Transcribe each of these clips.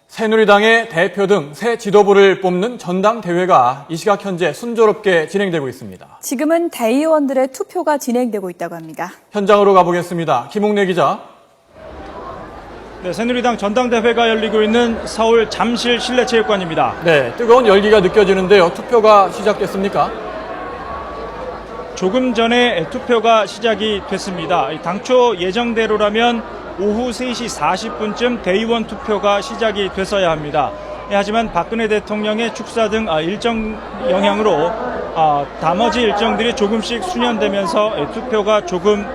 새누리당의 대표 등 새 지도부를 뽑는 전당대회가 이 시각 현재 순조롭게 진행되고 있습니다. 지금은 대의원들의 투표가 진행되고 있다고 합니다. 현장으로 가보겠습니다. 김웅래 기자. 네, 새누리당 전당대회가 열리고 있는 서울 잠실 실내체육관입니다. 네, 뜨거운 열기가 느껴지는데요. 투표가 시작됐습니까? 조금 전에 투표가 시작이 됐습니다. 당초 예정대로라면 오후 3시 40분쯤 대의원 투표가 시작이 됐어야 합니다. 하지만 박근혜 대통령의 축사 등 일정 영향으로 나머지 일정들이 조금씩 수년되면서 투표가 조금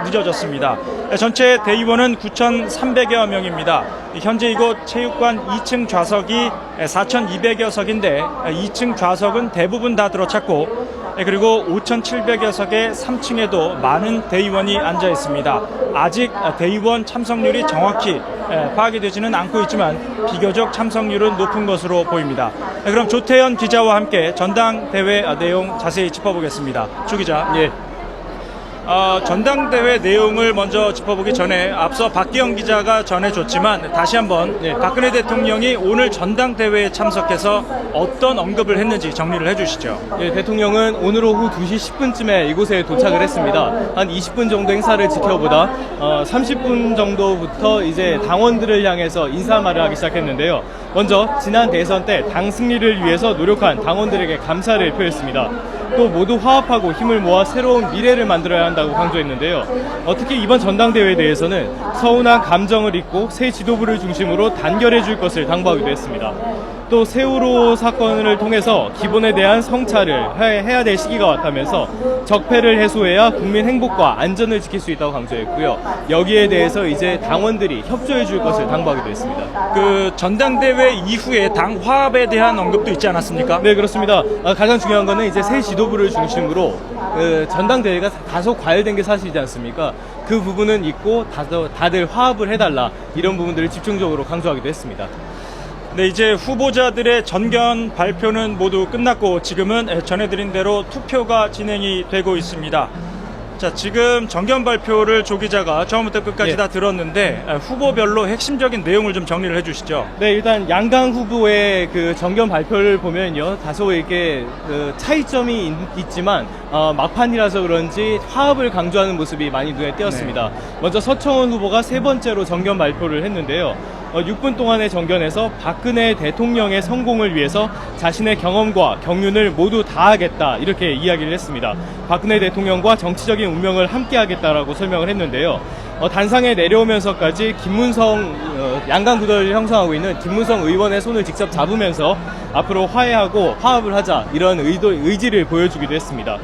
늦어졌습니다. 전체 대의원은 9,300여 명입니다. 현재 이곳 체육관 2층 좌석이 4,200여 석인데 2층 좌석은 대부분 다 들어찼고 그리고 5,700여 석의 3층에도 많은 대의원이 앉아 있습니다. 아직 대의원 참석률이 정확히 파악이 되지는 않고 있지만 비교적 참석률은 높은 것으로 보입니다. 그럼 조태현 기자와 함께 전당대회 내용 자세히 짚어보겠습니다. 조 기자. 예. 전당대회 내용을 먼저 짚어보기 전에 앞서 박기영 기자가 전해줬지만 다시 한번 박근혜 대통령이 오늘 전당대회에 참석해서 어떤 언급을 했는지 정리를 해주시죠. 예, 대통령은 오늘 오후 2시 10분쯤에 이곳에 도착을 했습니다. 한 20분 정도 행사를 지켜보다 30분 정도부터 이제 당원들을 향해서 인사말을 하기 시작했는데요. 먼저 지난 대선 때 당 승리를 위해서 노력한 당원들에게 감사를 표했습니다. 또 모두 화합하고 힘을 모아 새로운 미래를 만들어야 한다고 강조했는데요. 특히 이번 전당대회에 대해서는 서운한 감정을 잊고 새 지도부를 중심으로 단결해 줄 것을 당부하기도 했습니다. 또 세월호 사건을 통해서 기본에 대한 성찰을 해야 될 시기가 왔다면서 적폐를 해소해야 국민 행복과 안전을 지킬 수 있다고 강조했고요. 여기에 대해서 이제 당원들이 협조해 줄 것을 당부하기도 했습니다. 그 전당대회 이후에 당 화합에 대한 언급도 있지 않았습니까? 네, 그렇습니다. 가장 중요한 거는 이제 새 지도부를 중심으로 전당대회가 다소 과열된 게 사실이지 않습니까? 그 부분은 있고 다들 화합을 해달라, 이런 부분들을 집중적으로 강조하기도 했습니다. 네, 이제 후보자들의 전견 발표는 모두 끝났고 지금은 전해드린 대로 투표가 진행이 되고 있습니다. 자, 지금 전견 발표를 조 기자가 처음부터 끝까지 다 들었는데 후보별로 핵심적인 내용을 좀 정리를 해주시죠. 네, 일단 양강 후보의 그 전견 발표를 보면요, 다소 이렇게 차이점이 있지만 막판이라서 그런지 화합을 강조하는 모습이 많이 눈에 띄었습니다. 먼저 서청원 후보가 세 번째로 전견 발표를 했는데요. 6분 동안의 전견에서 박근혜 대통령의 성공을 위해서 자신의 경험과 경륜을 모두 다하겠다, 이렇게 이야기를 했습니다. 박근혜 대통령과 정치적인 운명을 함께하겠다라고 설명을 했는데요. 단상에 내려오면서까지 김문성 양강구도를 형성하고 있는 김문성 의원의 손을 직접 잡으면서 앞으로 화해하고 화합을 하자, 이런 의지를 보여주기도 했습니다.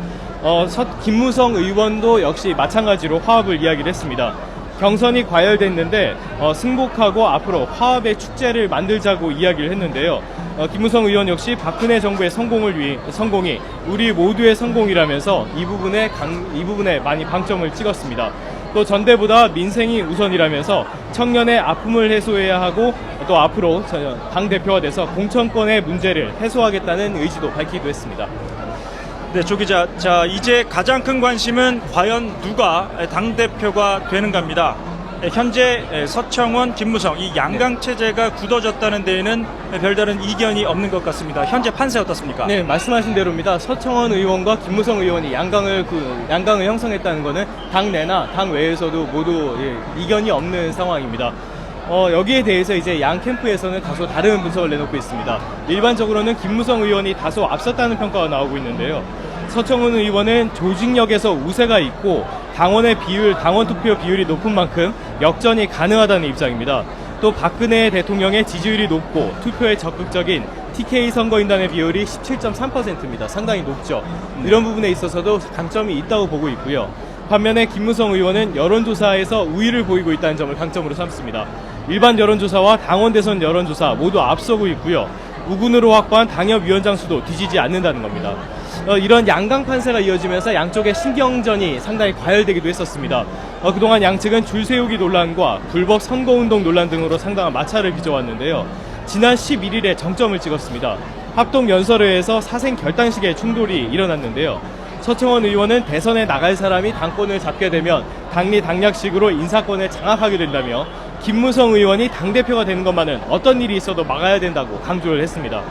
김무성 의원도 역시 마찬가지로 화합을 이야기를 했습이 경선이 과열됐는데 승복하고 앞으로 화합의 축제를 만들자고 이야기를 했는데요. 김무성 의원 역시 박근혜 정부의 성공이 우리 모두의 성공이라면서 이 부분에 많이 방점을 찍었습니다. 또 전대보다 민생이 우선이라면서 청년의 아픔을 해소해야 하고 또 앞으로 당대표가 돼서 공천권의 문제를 해소하겠다는 의지도 밝히기도 했습니다. 네, 조 기자. 자, 이제 가장 큰 관심은 과연 누가 당대표가 되는가입니다. 현재 서청원, 김무성 이 양강 체제가 굳어졌다는 데에는 별다른 이견이 없는 것 같습니다. 현재 판세 어떻습니까? 네, 말씀하신 대로입니다. 서청원 의원과 김무성 의원이 양강을 형성했다는 것은 당 내나 당 외에서도 모두 이견이 없는 상황입니다. 여기에 대해서 이제 양 캠프에서는 다소 다른 분석을 내놓고 있습니다. 일반적으로는 김무성 의원이 다소 앞섰다는 평가가 나오고 있는데요. 서청원 의원은 조직력에서 우세가 있고 당원 투표 비율이 높은 만큼 역전이 가능하다는 입장입니다. 또 박근혜 대통령의 지지율이 높고 투표에 적극적인 TK 선거인단의 비율이 17.3%입니다. 상당히 높죠. 이런 부분에 있어서도 강점이 있다고 보고 있고요. 반면에 김무성 의원은 여론조사에서 우위를 보이고 있다는 점을 강점으로 삼습니다. 일반 여론조사와 당원 대선 여론조사 모두 앞서고 있고요. 우군으로 확보한 당협위원장 수도 뒤지지 않는다는 겁니다. 이런 양강 판세가 이어지면서 양쪽의 신경전이 상당히 과열되기도 했었습니다. 그동안 양측은 줄 세우기 논란과 불법 선거운동 논란 등으로 상당한 마찰을 빚어왔는데요. 지난 11일에 정점을 찍었습니다. 합동연설회에서 사생 결단식의 충돌이 일어났는데요. 서청원 의원은 대선에 나갈 사람이 당권을 잡게 되면 당리 당략식으로 인사권을 장악하게 된다며 김무성 의원이 당대표가 되는 것만은 어떤 일이 있어도 막아야 된다고 강조를 했습니다.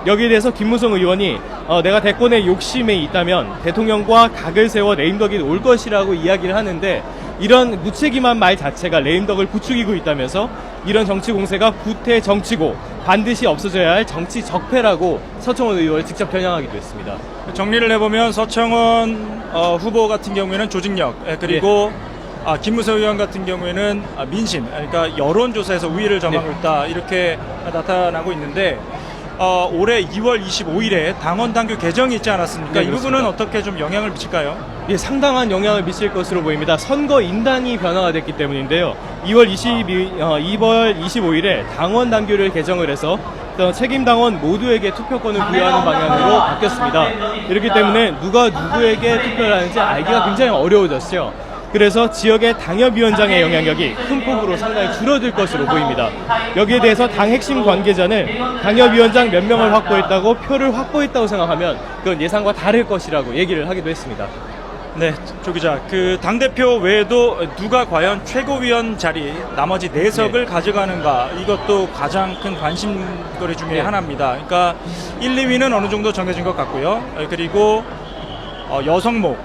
여기에 대해서 김무성 의원이 내가 대권에 욕심에 있다면 대통령과 각을 세워 레임덕이 올 것이라고 이야기를 하는데, 이런 무책임한 말 자체가 레임덕을 부추기고 있다면서 이런 정치 공세가 구태 정치고 반드시 없어져야 할 정치 적폐라고 서청원 의원을 직접 겨냥하기도 했습니다. 정리를 해보면 서청원 후보 같은 경우에는 조직력, 그리고 김무성 의원 같은 경우에는 민심, 그러니까 여론조사에서 우위를 점하고 있다, 이렇게 나타나고 있는데, 올해 2월 25일에 당원 당규 개정이 있지 않았습니까? 네, 이 부분은 어떻게 좀 영향을 미칠까요? 예, 상당한 영향을 미칠 것으로 보입니다. 선거 인단이 변화가 됐기 때문인데요. 2월 25일에 당원 당규를 개정을 해서 책임 당원 모두에게 투표권을 부여하는 방향으로 바뀌었습니다. 이렇기 때문에 누가 누구에게 투표를 하는지 알기가 굉장히 어려워졌죠. 그래서 지역의 당협위원장의 영향력이 큰 폭으로 상당히 줄어들 것으로 보입니다. 여기에 대해서 당 핵심 관계자는 당협위원장 몇 명을 확보했다고, 표를 확보했다고 생각하면 그건 예상과 다를 것이라고 얘기를 하기도 했습니다. 네, 조 기자, 그 당대표 외에도 누가 과연 최고위원 자리 나머지 4석을 가져가는가, 이것도 가장 큰 관심거리 중에 하나입니다. 그러니까 1, 2위는 어느 정도 정해진 것 같고요. 그리고 여성목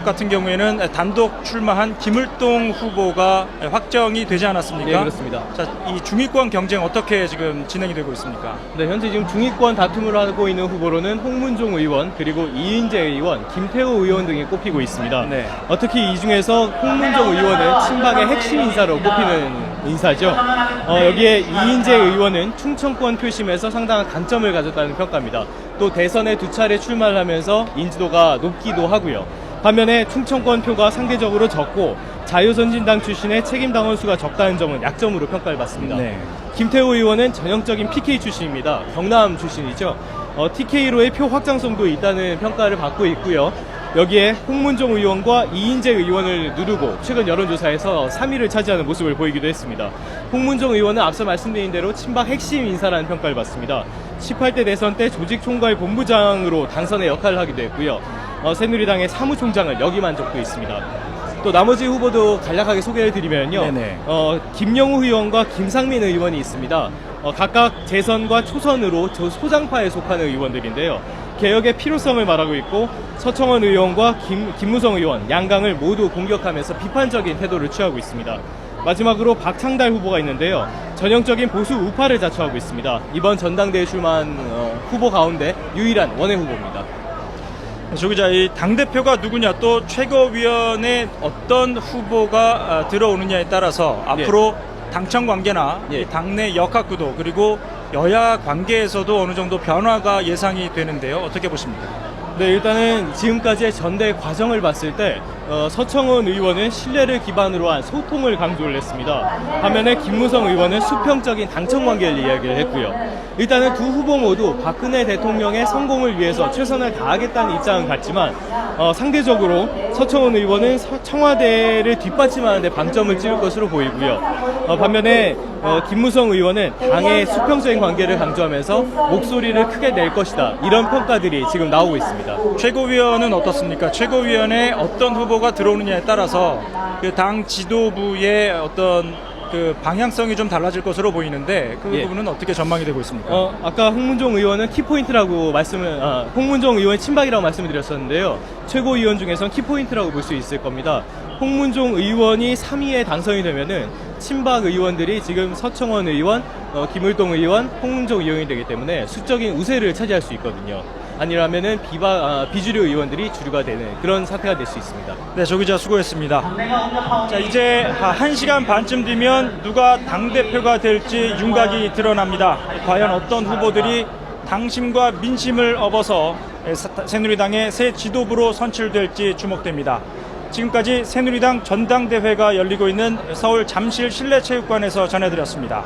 같은 경우에는 단독 출마한 김을동 후보가 확정이 되지 않았습니까? 네, 그렇습니다. 자, 이 중위권 경쟁 어떻게 지금 진행이 되고 있습니까? 네, 현재 지금 중위권 다툼을 하고 있는 후보로는 홍문종 의원, 그리고 이인재 의원, 김태호 의원 등이 꼽히고 있습니다. 네. 특히 이 중에서 홍문종 의원은 친박의 핵심 인사로 꼽히는 인사죠. 여기에 이인재 의원은 충청권 표심에서 상당한 강점을 가졌다는 평가입니다. 또 대선에 2차례 출마를 하면서 인지도가 높기도 하고요. 반면에 충청권 표가 상대적으로 적고 자유선진당 출신의 책임당원 수가 적다는 점은 약점으로 평가를 받습니다. 네. 김태호 의원은 전형적인 PK 출신입니다. 경남 출신이죠. TK로의 표 확장성도 있다는 평가를 받고 있고요. 여기에 홍문종 의원과 이인재 의원을 누르고 최근 여론조사에서 3위를 차지하는 모습을 보이기도 했습니다. 홍문종 의원은 앞서 말씀드린 대로 친박 핵심 인사라는 평가를 받습니다. 18대 대선 때 조직총괄본부장으로 당선의 역할을 하기도 했고요. 새누리당의 사무총장을 역임한 적도 있습니다. 또 나머지 후보도 간략하게 소개를 드리면요. 네네. 김영우 의원과 김상민 의원이 있습니다. 각각 재선과 초선으로 소장파에 속하는 의원들인데요. 개혁의 필요성을 말하고 있고, 서청원 의원과 김무성 의원, 양강을 모두 공격하면서 비판적인 태도를 취하고 있습니다. 마지막으로 박창달 후보가 있는데요. 전형적인 보수 우파를 자처하고 있습니다. 이번 전당대회 출마한 후보 가운데 유일한 원외 후보입니다. 조 기자, 이 당대표가 누구냐, 또 최고위원회 어떤 후보가 들어오느냐에 따라서 앞으로 당청 관계나 이 당내 역학구도, 그리고 여야 관계에서도 어느 정도 변화가 예상이 되는데요. 어떻게 보십니까? 네, 일단은 지금까지의 전대 과정을 봤을 때 서청원 의원은 신뢰를 기반으로 한 소통을 강조를 했습니다. 반면에 김무성 의원은 수평적인 당청 관계를 이야기를 했고요. 일단은 두 후보 모두 박근혜 대통령의 성공을 위해서 최선을 다하겠다는 입장은 같지만 상대적으로 서청원 의원은 청와대를 뒷받침하는 데 방점을 찍을 것으로 보이고요. 반면에 김무성 의원은 당의 수평적인 관계를 강조하면서 목소리를 크게 낼 것이다, 이런 평가들이 지금 나오고 있습니다. 최고위원은 어떻습니까? 최고위원에 어떤 후보가 들어오느냐에 따라서 그 당 지도부의 어떤 그 방향성이 좀 달라질 것으로 보이는데, 그 부분은 어떻게 전망이 되고 있습니까? 아까 홍문종 의원은 키포인트라고 홍문종 의원의 친박이라고 말씀을 드렸었는데요. 최고위원 중에선 키포인트라고 볼 수 있을 겁니다. 홍문종 의원이 3위에 당선이 되면은 친박 의원들이 지금 서청원 의원, 김을동 의원, 홍문종 의원이 되기 때문에 수적인 우세를 차지할 수 있거든요. 아니라면은 비주류 의원들이 주류가 되는 그런 사태가 될 수 있습니다. 네, 조 기자 수고했습니다. 자, 이제 1시간 반쯤 뒤면 누가 당대표가 될지 윤곽이 드러납니다. 과연 어떤 후보들이 당심과 민심을 업어서 새누리당의 새 지도부로 선출될지 주목됩니다. 지금까지 새누리당 전당대회가 열리고 있는 서울 잠실 실내체육관에서 전해드렸습니다.